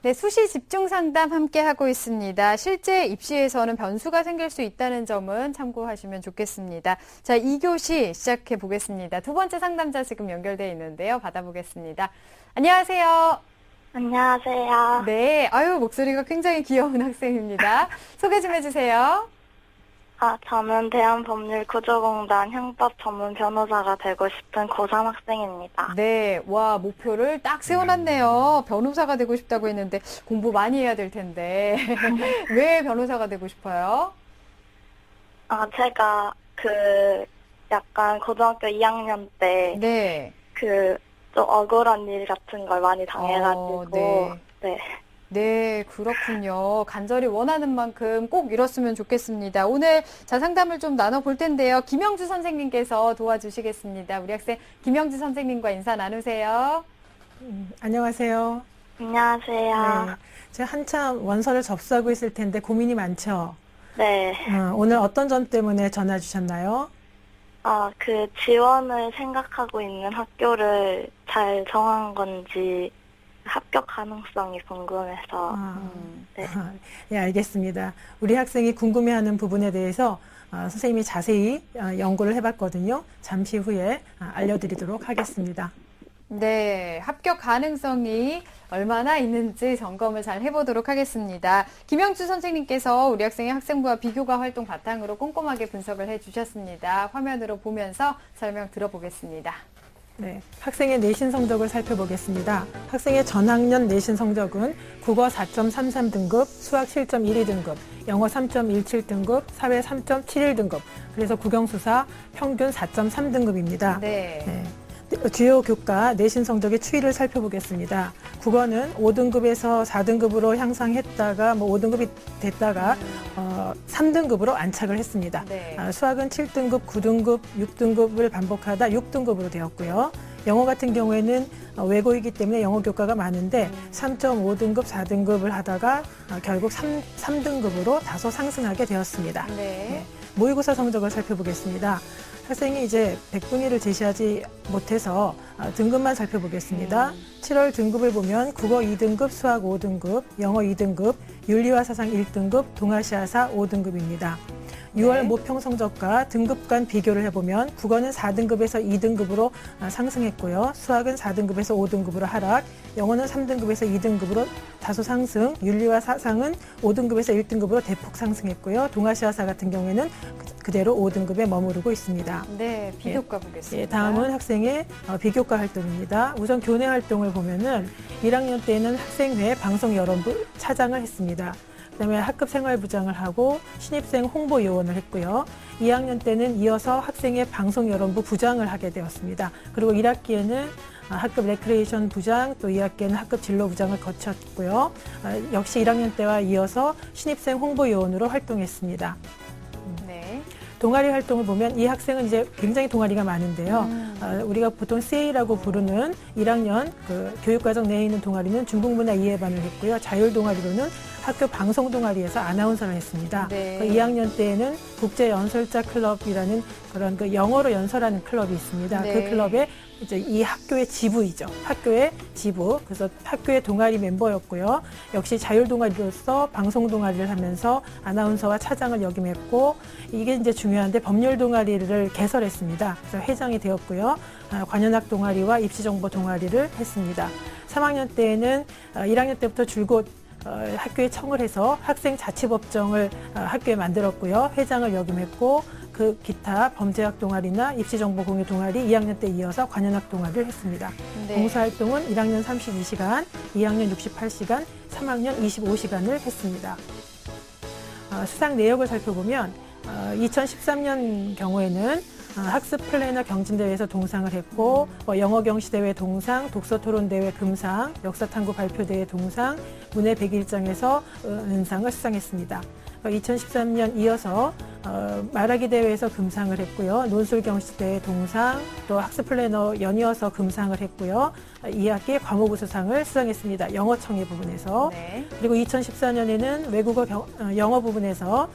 네, 수시 집중 상담 함께 하고 있습니다. 실제 입시에서는 변수가 생길 수 있다는 점은 참고하시면 좋겠습니다. 자, 2교시 시작해 보겠습니다. 두 번째 상담자 지금 연결되어 있는데요. 받아보겠습니다. 안녕하세요. 안녕하세요. 네, 목소리가 굉장히 귀여운 학생입니다. 소개 좀 해주세요. 저는 대한법률구조공단 형법 전문 변호사가 되고 싶은 고3 학생입니다. 네, 와, 목표를 딱 세워놨네요. 변호사가 되고 싶다고 했는데 공부 많이 해야 될 텐데. 왜 변호사가 되고 싶어요? 제가 약간 고등학교 2학년 때 네. 좀 억울한 일 같은 걸 많이 당해가지고, 네. 네, 그렇군요. 간절히 원하는 만큼 꼭 이뤘으면 좋겠습니다. 오늘 상담을 좀 나눠볼 텐데요. 김영주 선생님께서 도와주시겠습니다. 우리 학생 김영주 선생님과 인사 나누세요. 안녕하세요. 안녕하세요. 네, 제가 한참 원서를 접수하고 있을 텐데 고민이 많죠? 네. 오늘 어떤 점 때문에 전화 주셨나요? 지원을 생각하고 있는 학교를 잘 정한 건지, 합격 가능성이 궁금해서. 네. 네, 알겠습니다. 우리 학생이 궁금해하는 부분에 대해서 선생님이 자세히 연구를 해봤거든요. 잠시 후에 알려드리도록 하겠습니다. 네, 합격 가능성이 얼마나 있는지 점검을 잘 해보도록 하겠습니다. 김영주 선생님께서 우리 학생의 학생부와 비교과 활동 바탕으로 꼼꼼하게 분석을 해주셨습니다. 화면으로 보면서 설명 들어보겠습니다. 네, 학생의 내신 성적을 살펴보겠습니다. 학생의 전학년 내신 성적은 국어 4.33등급, 수학 7.12등급, 영어 3.17등급, 사회 3.71등급, 그래서 국영수사 평균 4.3등급입니다. 네. 주요 교과 내신 성적의 추이를 살펴보겠습니다. 국어는 5등급에서 4등급으로 향상했다가 5등급이 됐다가 3등급으로 안착을 했습니다. 네. 수학은 7등급, 9등급, 6등급을 반복하다 6등급으로 되었고요. 영어 같은 경우에는 외고이기 때문에 영어 교과가 많은데 3.5등급, 4등급을 하다가 결국 3등급으로 다소 상승하게 되었습니다. 네. 모의고사 성적을 살펴보겠습니다. 학생이 이제 백분위를 제시하지 못해서 등급만 살펴보겠습니다. 7월 등급을 보면 국어 2등급, 수학 5등급, 영어 2등급, 윤리와 사상 1등급, 동아시아사 5등급입니다. 6월 모평 성적과 등급 간 비교를 해보면 국어는 4등급에서 2등급으로 상승했고요. 수학은 4등급에서 5등급으로 하락, 영어는 3등급에서 2등급으로 다소 상승, 윤리와 사상은 5등급에서 1등급으로 대폭 상승했고요. 동아시아사 같은 경우에는 그대로 5등급에 머무르고 있습니다. 네, 비교과 보겠습니다. 다음은 학생의 비교과 활동입니다. 우선 교내 활동을 보면은 1학년 때에는 학생회 방송여론부 차장을 했습니다. 그다음에 학급 생활부장을 하고 신입생 홍보요원을 했고요. 2학년 때는 이어서 학생의 방송여론부 부장을 하게 되었습니다. 그리고 1학기에는 학급 레크레이션 부장, 또 2학기에는 학급 진로부장을 거쳤고요. 역시 1학년 때와 이어서 신입생 홍보요원으로 활동했습니다. 네. 동아리 활동을 보면 이 학생은 이제 굉장히 동아리가 많은데요. 우리가 보통 CA라고 부르는 1학년 교육과정 내에 있는 동아리는 중국문화 이해반을 했고요. 자율 동아리로는 학교 방송 동아리에서 아나운서를 했습니다. 네. 2학년 때에는 국제연설자 클럽이라는 그런 영어로 연설하는 클럽이 있습니다. 네. 그 클럽에 이제 이 학교의 지부이죠. 학교의 지부. 그래서 학교의 동아리 멤버였고요. 역시 자율 동아리로서 방송 동아리를 하면서 아나운서와 차장을 역임했고, 이게 이제 중요한데 법률 동아리를 개설했습니다. 그래서 회장이 되었고요. 관현악 동아리와 입시정보 동아리를 했습니다. 3학년 때에는 1학년 때부터 줄곧 학교에 청을 해서 학생 자치법정을 학교에 만들었고요. 회장을 역임했고, 그 기타 범죄학 동아리나 입시정보 공유 동아리 2학년 때 이어서 관현악 동아리를 했습니다. 네. 봉사활동은 1학년 32시간, 2학년 68시간, 3학년 25시간을 했습니다. 수상 내역을 살펴보면 2013년 경우에는 학습 플래너 경진대회에서 동상을 했고, 영어 경시대회 동상, 독서토론대회 금상, 역사탐구 발표대회 동상, 문해 100일장에서 은상을 수상했습니다. 2013년 이어서 말하기 대회에서 금상을 했고요. 논술 경시대회 동상, 또 학습 플래너 연이어서 금상을 했고요. 2학기 과목우수상을 수상했습니다. 영어청의 부분에서. 네. 그리고 2014년에는 외국어 영어 부분에서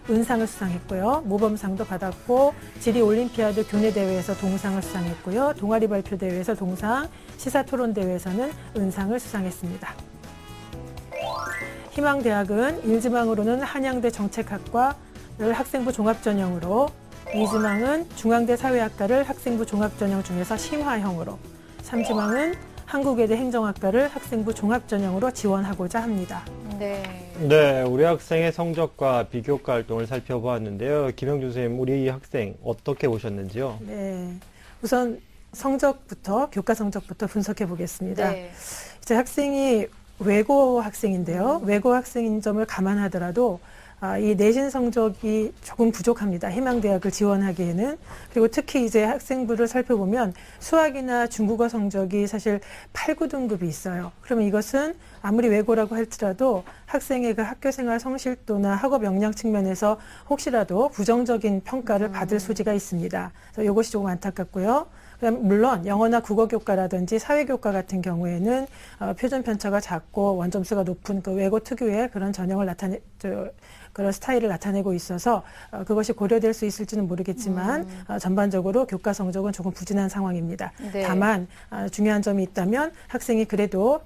은상을 수상했고요. 모범상도 받았고, 지리올림피아드 교내대회에서 동상을 수상했고요. 동아리 발표대회에서 동상, 시사토론대회에서는 은상을 수상했습니다. 희망대학은 1지망으로는 한양대 정책학과를 학생부 종합전형으로, 2지망은 중앙대 사회학과를 학생부 종합전형 중에서 심화형으로, 3지망은 한국외대 행정학과를 학생부 종합전형으로 지원하고자 합니다. 네. 네, 우리 학생의 성적과 비교과 활동을 살펴보았는데요. 김영준 선생님, 우리 학생 어떻게 보셨는지요? 네, 우선 성적부터, 교과 성적부터 분석해 보겠습니다. 네. 이제 학생이 외고 학생인데요. 외고 학생인 점을 감안하더라도 이 내신 성적이 조금 부족합니다. 희망대학을 지원하기에는. 그리고 특히 이제 학생부를 살펴보면 수학이나 중국어 성적이 사실 8, 9등급이 있어요. 그러면 이것은 아무리 외고라고 할지라도 학생의 그 학교생활 성실도나 학업 역량 측면에서 혹시라도 부정적인 평가를 받을 소지가 있습니다. 그래서 이것이 조금 안타깝고요. 그럼 물론 영어나 국어교과라든지 사회교과 같은 경우에는 표준 편차가 작고 원점수가 높은 그 외고 특유의 그런 전형을 그런 스타일을 나타내고 있어서 그것이 고려될 수 있을지는 모르겠지만 전반적으로 교과 성적은 조금 부진한 상황입니다. 네. 다만 중요한 점이 있다면 학생이 그래도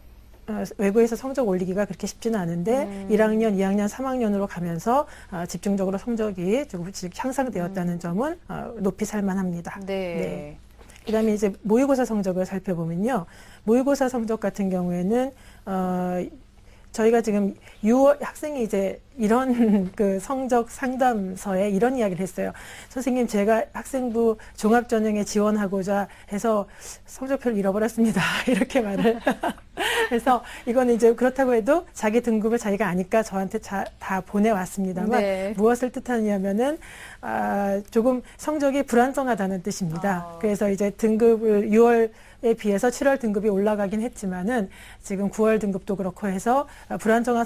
외고에서 성적 올리기가 그렇게 쉽지는 않은데 1학년, 2학년, 3학년으로 가면서 집중적으로 성적이 조금씩 향상되었다는 점은 높이 살만합니다. 네. 네. 그다음에 이제 모의고사 성적을 살펴보면요. 모의고사 성적 같은 경우에는 저희가 지금 6월 학생이 이제 이런 그 성적 상담서에 이런 이야기를 했어요. 선생님, 제가 학생부 종합전형에 지원하고자 해서 성적표를 잃어버렸습니다. 이렇게 말을 해서 이거는 이제 그렇다고 해도 자기 등급을 자기가 아니까 저한테 다 보내왔습니다만 네. 무엇을 뜻하느냐면은 조금 성적이 불안정하다는 뜻입니다. 그래서 이제 등급을 6월에 비해서 7월 등급이 올라가긴 했지만은 지금 9월 등급도 그렇고 해서 불안정한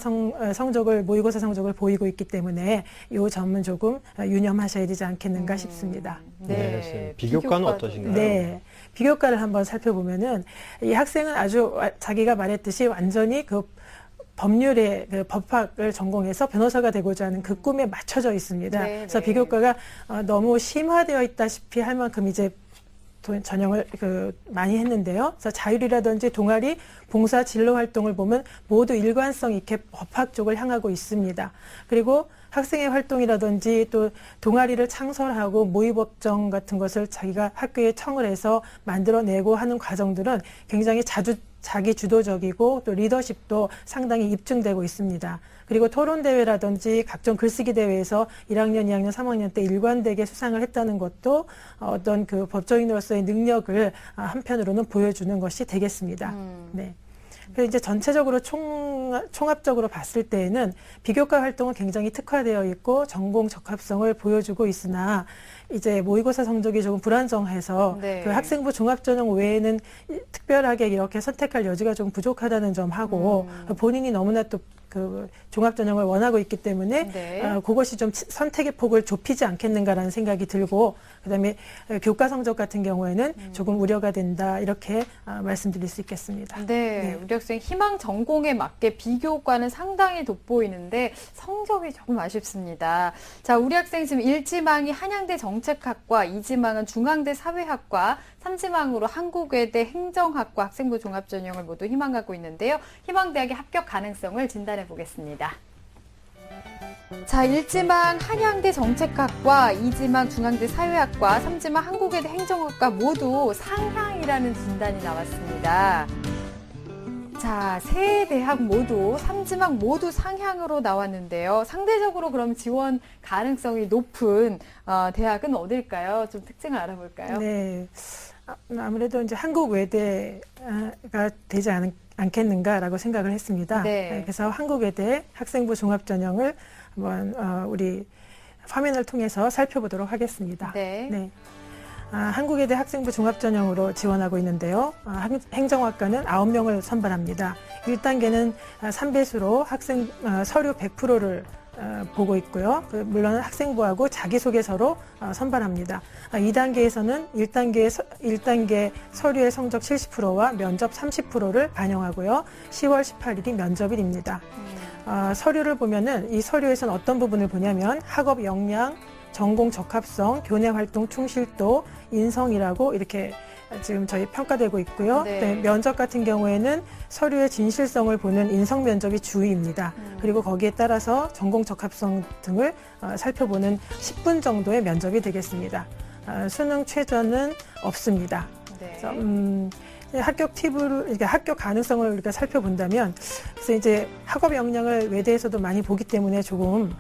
성적을 모의고사 성적을 보이고 있기 때문에 이 점은 조금 유념하셔야 되지 않겠는가 싶습니다. 네, 선생님. 비교과는 어떠신가요? 네. 비교과를 한번 살펴보면은 이 학생은 아주 자기가 말했듯이 완전히 그 법률의 그 법학을 전공해서 변호사가 되고자 하는 그 꿈에 맞춰져 있습니다. 네, 그래서 네. 비교과가 너무 심화되어 있다시피 할 만큼 이제 전형을 많이 했는데요. 그래서 자율이라든지 동아리, 봉사, 진로 활동을 보면 모두 일관성 있게 법학 쪽을 향하고 있습니다. 그리고 학생의 활동이라든지 또 동아리를 창설하고 모의법정 같은 것을 자기가 학교에 청을 해서 만들어내고 하는 과정들은 굉장히 자기 주도적이고 또 리더십도 상당히 입증되고 있습니다. 그리고 토론대회라든지 각종 글쓰기 대회에서 1학년, 2학년, 3학년 때 일관되게 수상을 했다는 것도 어떤 그 법조인으로서의 능력을 한편으로는 보여주는 것이 되겠습니다. 네. 그래서 이제 전체적으로 총합적으로 봤을 때에는 비교과 활동은 굉장히 특화되어 있고 전공 적합성을 보여주고 있으나 이제 모의고사 성적이 조금 불안정해서 네. 그 학생부 종합전형 외에는 특별하게 이렇게 선택할 여지가 좀 부족하다는 점하고 본인이 너무나 또 그 종합전형을 원하고 있기 때문에 네. 그것이 좀 선택의 폭을 좁히지 않겠는가라는 생각이 들고 그다음에 교과 성적 같은 경우에는 조금 우려가 된다 이렇게 말씀드릴 수 있겠습니다. 네, 우리 학생 희망 전공에 맞게 비교과는 상당히 돋보이는데 성적이 조금 아쉽습니다. 자, 우리 학생 지금 1지망이 한양대 정책학과, 2지망은 중앙대 사회학과, 3지망으로 한국외대 행정학과 학생부 종합전형을 모두 희망하고 있는데요. 희망대학의 합격 가능성을 진단해 보겠습니다. 자, 1지망 한양대 정책학과, 2지망 중앙대 사회학과, 3지망 한국외대 행정학과 모두 상향이라는 진단이 나왔습니다. 자, 세 대학 모두 3지망 모두 상향으로 나왔는데요. 상대적으로 그럼 지원 가능성이 높은 대학은 어딜까요? 좀 특징을 알아볼까요? 네. 아무래도 이제 한국 외대가 되지 않겠는가라고 생각을 했습니다. 네. 그래서 한국 외대 학생부 종합전형을 한번 우리 화면을 통해서 살펴보도록 하겠습니다. 네. 한국 외대 학생부 종합전형으로 지원하고 있는데요. 행정학과는 9명을 선발합니다. 1단계는 3배수로 학생 서류 100%를 보고 있고요. 물론 학생부하고 자기소개서로 선발합니다. 2단계에서는 1단계 서류의 성적 70%와 면접 30%를 반영하고요. 10월 18일이 면접일입니다. 서류를 보면은 이 서류에서는 어떤 부분을 보냐면 학업 역량, 전공 적합성, 교내 활동 충실도, 인성이라고 이렇게 지금 저희 평가되고 있고요. 네. 네, 면접 같은 경우에는 서류의 진실성을 보는 인성 면접이 주입니다. 그리고 거기에 따라서 전공 적합성 등을 살펴보는 10분 정도의 면접이 되겠습니다. 수능 최저는 없습니다. 네. 그래서, 합격 팁을, 이렇게 합격 가능성을 우리가 살펴본다면, 그래서 이제 학업 역량을 외대에서도 많이 보기 때문에 조금,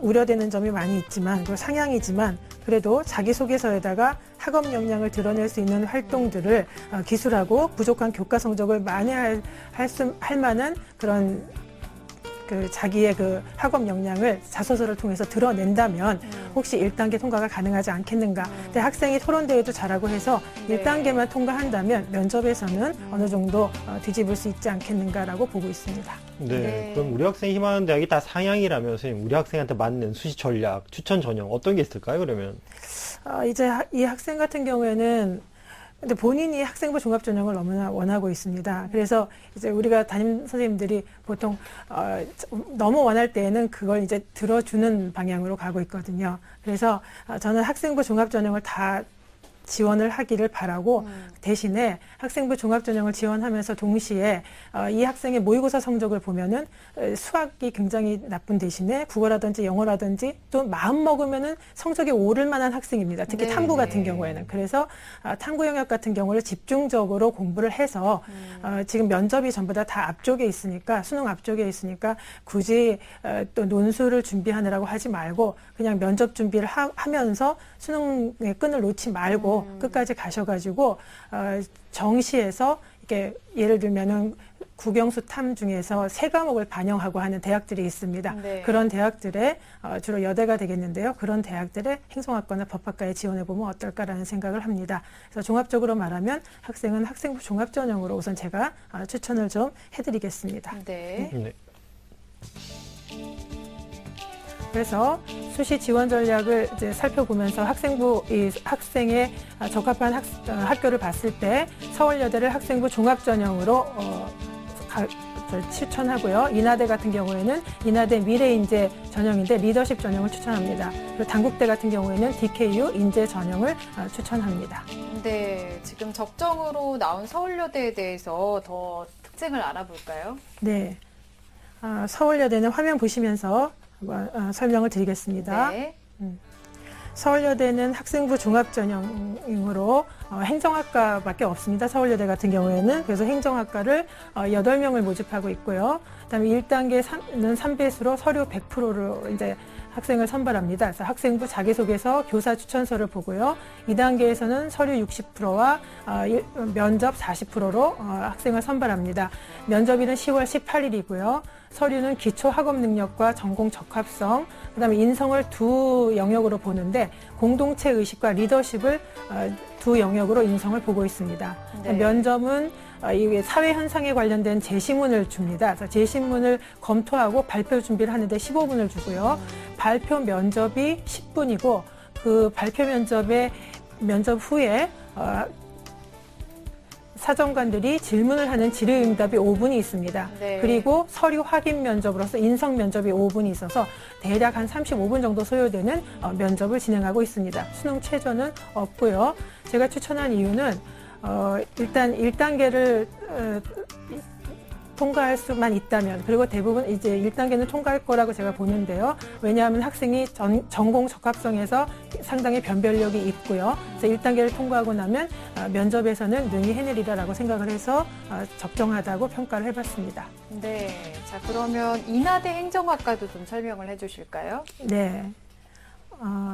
우려되는 점이 많이 있지만, 그 상향이지만, 그래도 자기소개서에다가 학업 역량을 드러낼 수 있는 활동들을 기술하고 부족한 교과 성적을 만회할 만한 그런 그 자기의 그 학업 역량을 자소서를 통해서 드러낸다면 혹시 1단계 통과가 가능하지 않겠는가. 근데 학생이 토론대회도 잘하고 해서 네. 1단계만 통과한다면 면접에서는 어느 정도 뒤집을 수 있지 않겠는가라고 보고 있습니다. 네. 네. 그럼 우리 학생이 희망하는 대학이 다 상향이라면 선생님, 우리 학생한테 맞는 수시 전략, 추천 전형 어떤 게 있을까요, 그러면? 이제 이 학생 같은 경우에는 근데 본인이 학생부 종합전형을 너무나 원하고 있습니다. 그래서 이제 우리가 담임 선생님들이 보통 너무 원할 때에는 그걸 이제 들어주는 방향으로 가고 있거든요. 그래서 저는 학생부 종합전형을 다 지원을 하기를 바라고 대신에 학생부 종합전형을 지원하면서 동시에 이 학생의 모의고사 성적을 보면은 수학이 굉장히 나쁜 대신에 국어라든지 영어라든지 또 마음 먹으면은 성적이 오를 만한 학생입니다. 특히 네, 탐구 같은 네. 경우에는. 그래서 탐구 영역 같은 경우를 집중적으로 공부를 해서 지금 면접이 전부 다 앞쪽에 있으니까 수능 앞쪽에 있으니까 굳이 또 논술을 준비하느라고 하지 말고 그냥 면접 준비를 하면서 수능의 끈을 놓지 말고 끝까지 가셔가지고 정시에서 이렇게 예를 들면은 국영수 탐 중에서 3과목을 반영하고 하는 대학들이 있습니다. 네. 그런 대학들에 주로 여대가 되겠는데요. 그런 대학들의 행정학과나 법학과에 지원해보면 어떨까라는 생각을 합니다. 그래서 종합적으로 말하면 학생은 학생부 종합전형으로 우선 제가 추천을 좀 해드리겠습니다. 네. 네. 그래서 수시 지원 전략을 이제 살펴보면서 이 학생의 적합한 학교를 봤을 때 서울여대를 학생부 종합전형으로 추천하고요. 인하대 같은 경우에는 인하대 미래인재 전형인데 리더십 전형을 추천합니다. 그리고 단국대 같은 경우에는 DKU 인재 전형을 추천합니다. 네. 지금 적정으로 나온 서울여대에 대해서 더 특징을 알아볼까요? 네, 서울여대는 화면 보시면서 설명을 드리겠습니다. 네. 서울여대는 학생부 종합전형으로 행정학과밖에 없습니다. 서울여대 같은 경우에는. 그래서 행정학과를 8명을 모집하고 있고요. 그다음에 1단계는 3배수로 서류 100%로 이제 학생을 선발합니다. 그래서 학생부 자기소개서, 교사 추천서를 보고요. 2단계에서는 서류 60%와 면접 40%로 학생을 선발합니다. 면접일은 10월 18일이고요. 서류는 기초 학업 능력과 전공 적합성, 그다음에 인성을 두 영역으로 보는데 공동체 의식과 리더십을 두 영역으로 인성을 보고 있습니다. 네. 면접은 이 사회 현상에 관련된 제시문을 줍니다. 그래서 제시문을 검토하고 발표 준비를 하는데 15분을 주고요. 발표 면접이 10분이고 그 발표 면접 후에 사정관들이 질문을 하는 질의응답이 5분이 있습니다. 네. 그리고 서류 확인 면접으로서 인성 면접이 5분이 있어서 대략 한 35분 정도 소요되는 면접을 진행하고 있습니다. 수능 최저는 없고요. 제가 추천한 이유는 일단 1단계를 통과할 수만 있다면, 그리고 대부분 이제 1단계는 통과할 거라고 제가 보는데요. 왜냐하면 학생이 전공 적합성에서 상당히 변별력이 있고요. 그래서 1단계를 통과하고 나면 면접에서는 능히 해내리라라고 생각을 해서 적정하다고 평가를 해봤습니다. 네. 자, 그러면 인하대 행정학과도 좀 설명을 해주실까요? 네.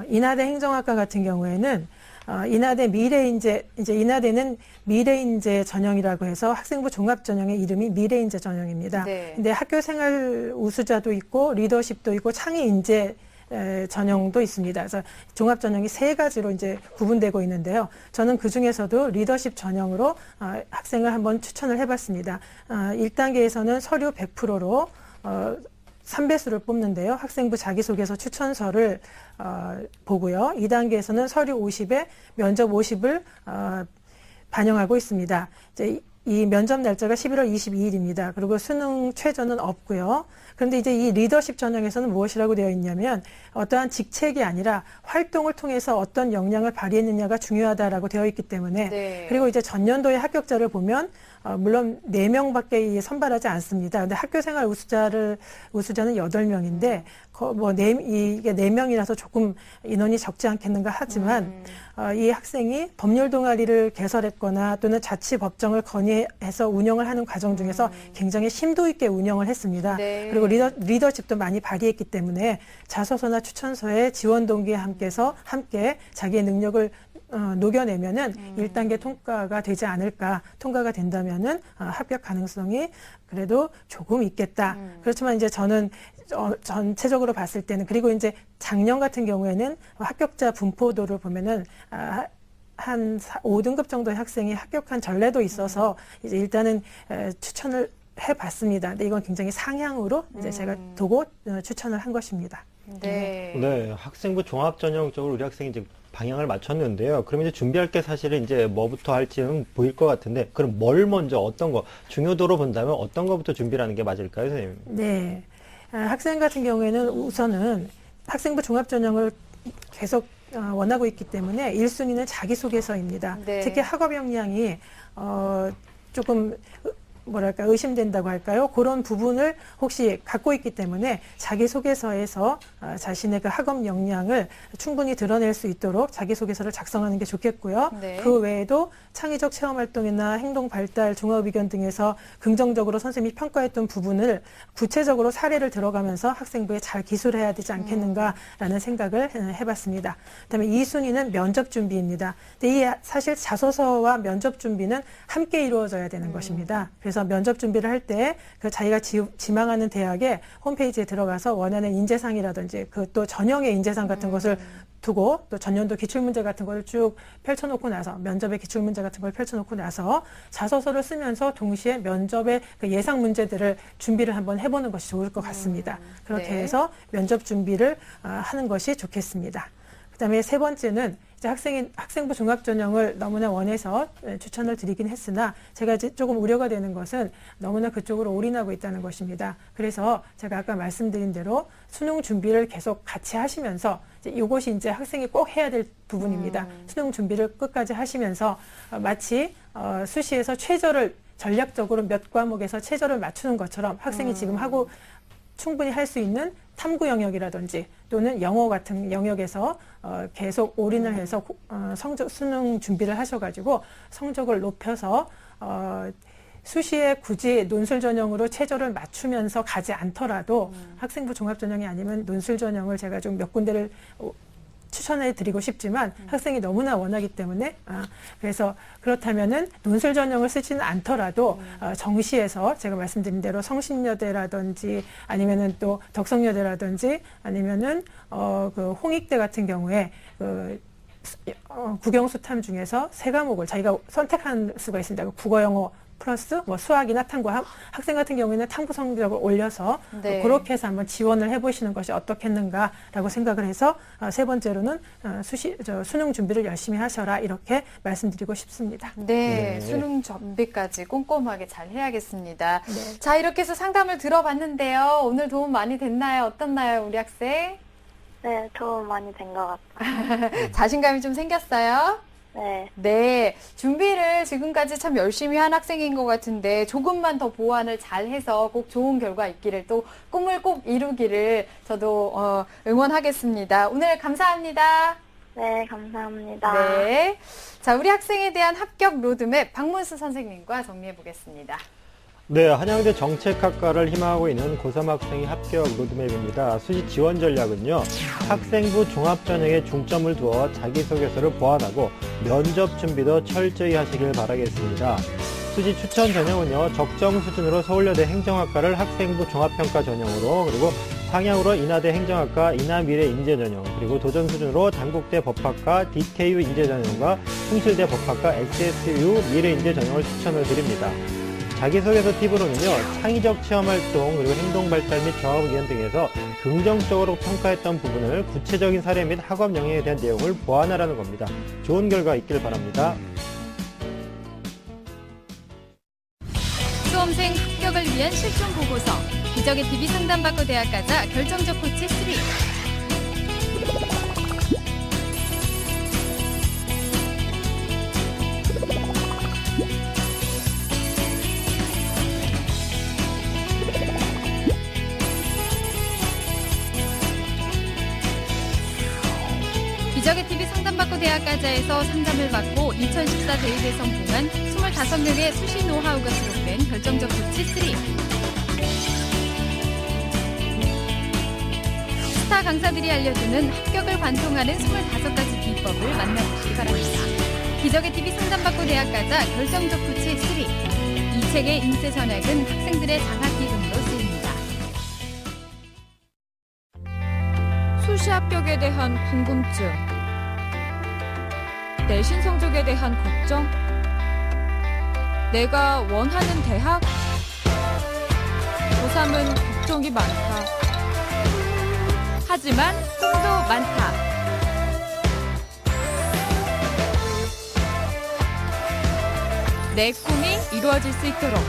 인하대 행정학과 같은 경우에는 인하대 인하대는 미래인재 전형이라고 해서 학생부 종합전형의 이름이 미래인재 전형입니다. 네. 근데 학교생활 우수자도 있고 리더십도 있고 창의인재 전형도 있습니다. 그래서 종합전형이 3가지로 이제 구분되고 있는데요. 저는 그 중에서도 리더십 전형으로 학생을 한번 추천을 해봤습니다. 1단계에서는 서류 100%로 3배수를 뽑는데요. 학생부 자기소개서 추천서를 보고요. 2단계에서는 서류 50에 면접 50을 반영하고 있습니다. 이제 이 면접 날짜가 11월 22일입니다. 그리고 수능 최저는 없고요. 그런데 이제 이 리더십 전형에서는 무엇이라고 되어 있냐면 어떠한 직책이 아니라 활동을 통해서 어떤 역량을 발휘했느냐가 중요하다라고 되어 있기 때문에 네. 그리고 이제 전년도의 합격자를 보면 물론 4명밖에 선발하지 않습니다. 근데 학교생활 우수자는 8명인데 이게 4명이라서 조금 인원이 적지 않겠는가 하지만 이 학생이 법률 동아리를 개설했거나 또는 자치법정을 건의해서 운영을 하는 과정 중에서 굉장히 심도 있게 운영을 했습니다. 네. 그리고 리더십도 많이 발휘했기 때문에 자소서나 추천서에 지원 동기와 함께 자기의 능력을 녹여내면은 1단계 통과가 되지 않을까. 통과가 된다면은 합격 가능성이 그래도 조금 있겠다. 그렇지만 이제 저는 전체적으로 봤을 때는 그리고 이제 작년 같은 경우에는 합격자 분포도를 보면은 한 5등급 정도의 학생이 합격한 전례도 있어서 이제 일단은 추천을 해봤습니다. 근데 이건 굉장히 상향으로 이제 제가 두고 추천을 한 것입니다. 네. 네, 학생부 종합 전형 쪽으로 우리 학생이 이제 방향을 맞췄는데요. 그러면 이제 준비할 게 사실은 이제 뭐부터 할지는 보일 것 같은데, 그럼 뭘 먼저 어떤 거, 중요도로 본다면 어떤 거부터 준비를 하는 게 맞을까요, 선생님? 네. 학생 같은 경우에는 우선은 학생부 종합 전형을 계속 원하고 있기 때문에 1순위는 자기소개서입니다. 네. 특히 학업 역량이 조금 뭐랄까 의심된다고 할까요? 그런 부분을 혹시 갖고 있기 때문에 자기소개서에서 자신의 그 학업 역량을 충분히 드러낼 수 있도록 자기소개서를 작성하는 게 좋겠고요. 네. 그 외에도 창의적 체험활동이나 행동 발달, 종합의견 등에서 긍정적으로 선생님이 평가했던 부분을 구체적으로 사례를 들어가면서 학생부에 잘 기술해야 되지 않겠는가라는 생각을 해봤습니다. 그다음에 2순위는 면접 준비입니다. 근데 이 사실 자소서와 면접 준비는 함께 이루어져야 되는 것입니다. 그래서 면접 준비를 할 때 그 자기가 지망하는 대학의 홈페이지에 들어가서 원하는 인재상이라든지 그 또 전형의 인재상 같은 것을 두고 또 전년도 기출문제 같은 걸 쭉 펼쳐놓고 나서 면접의 기출문제 같은 걸 펼쳐놓고 나서 자소서를 쓰면서 동시에 면접의 그 예상 문제들을 준비를 한번 해보는 것이 좋을 것 같습니다. 그렇게 네. 해서 면접 준비를 하는 것이 좋겠습니다. 그다음에 세 번째는 이제 학생부 종합전형을 너무나 원해서 추천을 드리긴 했으나 제가 이제 조금 우려가 되는 것은 너무나 그쪽으로 올인하고 있다는 것입니다. 그래서 제가 아까 말씀드린 대로 수능 준비를 계속 같이 하시면서 이것이 이제 학생이 꼭 해야 될 부분입니다. 수능 준비를 끝까지 하시면서 마치 수시에서 최저를 전략적으로 몇 과목에서 최저를 맞추는 것처럼 학생이 지금 하고 충분히 할 수 있는 탐구 영역이라든지 또는 영어 같은 영역에서 계속 올인을 해서 수능 준비를 하셔가지고 성적을 높여서 수시에 굳이 논술 전형으로 최저를 맞추면서 가지 않더라도 학생부 종합 전형이 아니면 논술 전형을 제가 좀 몇 군데를 추천해 드리고 싶지만 학생이 너무나 원하기 때문에 그래서 그렇다면은 논술 전형을 쓰지는 않더라도 정시에서 제가 말씀드린 대로 성신여대라든지 아니면은 또 덕성여대라든지 아니면은 그 홍익대 같은 경우에 그 국영수탐 중에서 3과목을 자기가 선택할 수가 있습니다. 국어, 영어 플러스 뭐 수학이나 탕구 학생 같은 경우에는 탕구 성적을 올려서 네. 그렇게 해서 한번 지원을 해보시는 것이 어떻겠는가라고 생각을 해서 세 번째로는 수능 준비를 열심히 하셔라 이렇게 말씀드리고 싶습니다. 네, 네. 수능 준비까지 꼼꼼하게 잘 해야겠습니다. 네. 자, 이렇게 해서 상담을 들어봤는데요. 오늘 도움 많이 됐나요? 어떻나요, 우리 학생? 네, 도움 많이 된 것 같아요. 자신감이 좀 생겼어요? 네. 네, 준비를 지금까지 참 열심히 한 학생인 것 같은데 조금만 더 보완을 잘해서 꼭 좋은 결과 있기를 또 꿈을 꼭 이루기를 저도 응원하겠습니다. 오늘 감사합니다. 네, 감사합니다. 네, 자 우리 학생에 대한 합격 로드맵 박문수 선생님과 정리해 보겠습니다. 네, 한양대 정책학과를 희망하고 있는 고3 학생의 합격 로드맵입니다. 수시 지원 전략은요, 학생부 종합전형에 중점을 두어 자기소개서를 보완하고 면접 준비도 철저히 하시길 바라겠습니다. 수시 추천 전형은요, 적정 수준으로 서울여대 행정학과를 학생부 종합평가 전형으로, 그리고 상향으로 인하대 행정학과 인하미래 인재전형, 그리고 도전 수준으로 단국대 법학과 DKU 인재전형과 충실대 법학과 SSU 미래인재전형을 추천을 드립니다. 자기소개서 팁으로는요, 창의적 체험활동, 그리고 행동발달 및 종합의견 등에서 긍정적으로 평가했던 부분을 구체적인 사례 및 학업 영역에 대한 내용을 보완하라는 겁니다. 좋은 결과 있길 바랍니다. 위한 실종 보고서, 기적의 TV 상담받고 대학 가자 결정적 코치 3. 기적의 TV 상담받고 대학 가자에서 상담을 받고 2014 대입에 성공한 25명의 수시 노하우가 수록된 결정적 코치 3. 스타 강사들이 알려주는 합격을 관통하는 25가지 비법을 만나보시기 바랍니다. 기적의 TV 상담받고 대학 가자 결정적 코치 3. 이 책의 인쇄 전액은 학생들의 장학기금으로 쓰입니다. 수시 합격에 대한 궁금증, 내신 성적에 대한 걱정, 내가 원하는 대학, 고3은 걱정이 많다. 하지만 꿈도 많다. 내 꿈이 이루어질 수 있도록.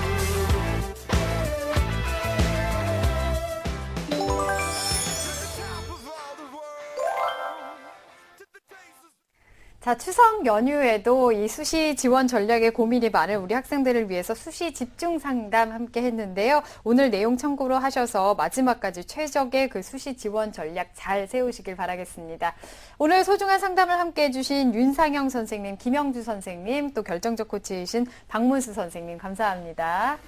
자, 추석 연휴에도 이 수시 지원 전략에 고민이 많은 우리 학생들을 위해서 수시 집중 상담 함께 했는데요. 오늘 내용 참고로 하셔서 마지막까지 최적의 그 수시 지원 전략 잘 세우시길 바라겠습니다. 오늘 소중한 상담을 함께 해주신 윤상영 선생님, 김영주 선생님, 또 결정적 코치이신 박문수 선생님 감사합니다.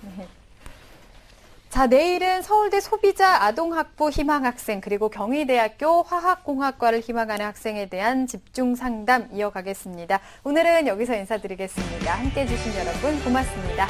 자, 내일은 서울대 소비자 아동학부 희망학생 그리고 경희대학교 화학공학과를 희망하는 학생에 대한 집중 상담 이어가겠습니다. 오늘은 여기서 인사드리겠습니다. 함께해 주신 여러분 고맙습니다.